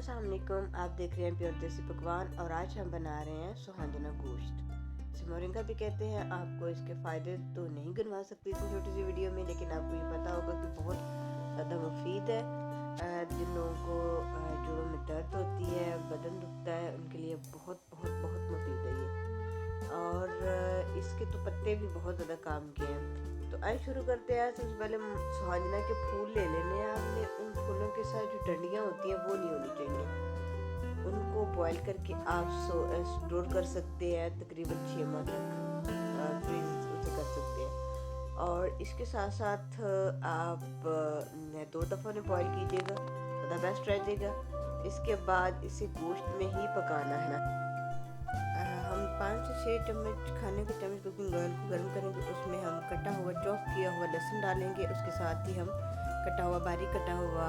अस्सलाम वालेकुम, आप देख रहे हैं प्योर देसी पकवान और आज हम बना रहे हैं सुहांजना गोश्त। इसे मोरिंगा भी कहते हैं। आपको इसके फ़ायदे तो नहीं गिनवा सकती इतनी छोटी सी वीडियो में, लेकिन आपको ये पता होगा कि बहुत ज़्यादा मुफीद है। जिन लोगों को जोड़ों में दर्द होती है, बदन दुखता है, उनके लिए बहुत बहुत बहुत मुफीद है ये। और इसके तो पत्ते भी बहुत ज़्यादा काम के हैं। तो आइए शुरू करते हैं। सबसे पहले सुहांजना के फूल ले लेने हैं आपने। उन फूलों के साथ जो डंडियाँ होती हैं वो नहीं होनी चाहिए। उनको बॉईल करके आप स्टोर कर सकते हैं तकरीबन 6 माह तक, फ्रीज उसे कर सकते हैं। और इसके साथ साथ आप 2 दफ़ा ने बॉईल कीजिएगा, ज़्यादा बेस्ट रह जाएगा। इसके बाद इसे गोश्त में ही पकाना है ना। हम 5 से 6 चम्मच खाने के चम्मच कुकिंग ऑयल को गर्म करेंगे। उसमें हम कटा हुआ चॉप किया हुआ लहसुन डालेंगे। उसके साथ ही हम बारीक कटा हुआ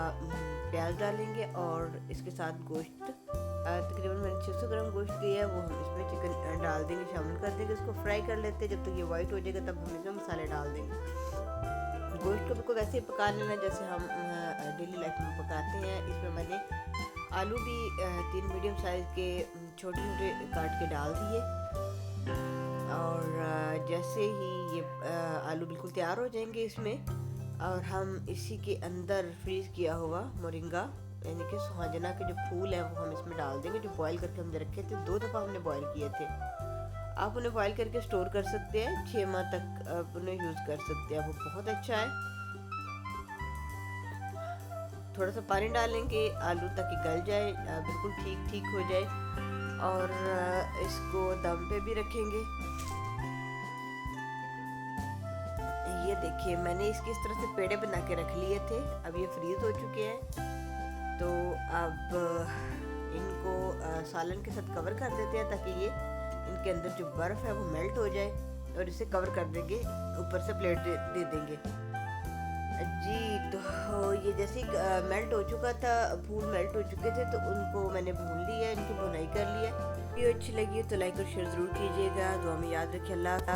प्याज डालेंगे और इसके साथ गोश्त, तकरीबन मैंने 600 ग्राम गोश्त लिया है, वो हम इसमें चिकन डाल देंगे, शामिल कर देंगे। इसको फ्राई कर लेते हैं। जब तक ये वाइट हो जाएगा तब हम इसमें मसाले डाल देंगे। गोश्त को बिल्कुल वैसे ही पका लेना जैसे हम डेली लाइफ में पकाते हैं। इसमें मैंने आलू भी 3 मीडियम साइज़ के छोटे छोटे काट के डाल दिए। और जैसे ही ये आलू बिल्कुल तैयार हो जाएंगे इसमें, और हम इसी के अंदर फ्रीज़ किया हुआ मोरिंगा यानी कि सुहांजना के जो फूल हैं वो हम इसमें डाल देंगे, जो बॉईल करके हमने रखे थे। 2 दफ़ा हमने बॉईल किए थे। आप उन्हें बॉईल करके स्टोर कर सकते हैं, 6 माह तक आप उन्हें यूज़ कर सकते हैं। वो बहुत अच्छा है। थोड़ा सा पानी डालेंगे आलू ताकि गल जाए, बिल्कुल ठीक हो जाए। और इसको दम पे भी रखेंगे। ये देखिए, मैंने इसकी इस तरह से पेड़े बना के रख लिए थे। अब ये फ्रीज हो चुके हैं। तो अब इनको सालन के साथ कवर कर देते हैं ताकि ये इनके अंदर जो बर्फ़ है वो मेल्ट हो जाए, और इसे कवर कर देंगे, ऊपर से प्लेट दे देंगे जी। तो ये जैसे मेल्ट हो चुका था, फूल मेल्ट हो चुके थे, तो उनको मैंने भून लिया, इनकी भुनाई कर लिया। वीडियो अच्छी लगी तो लाइक और शेयर ज़रूर कीजिएगा। दुआ में याद रखिए। अल्लाह।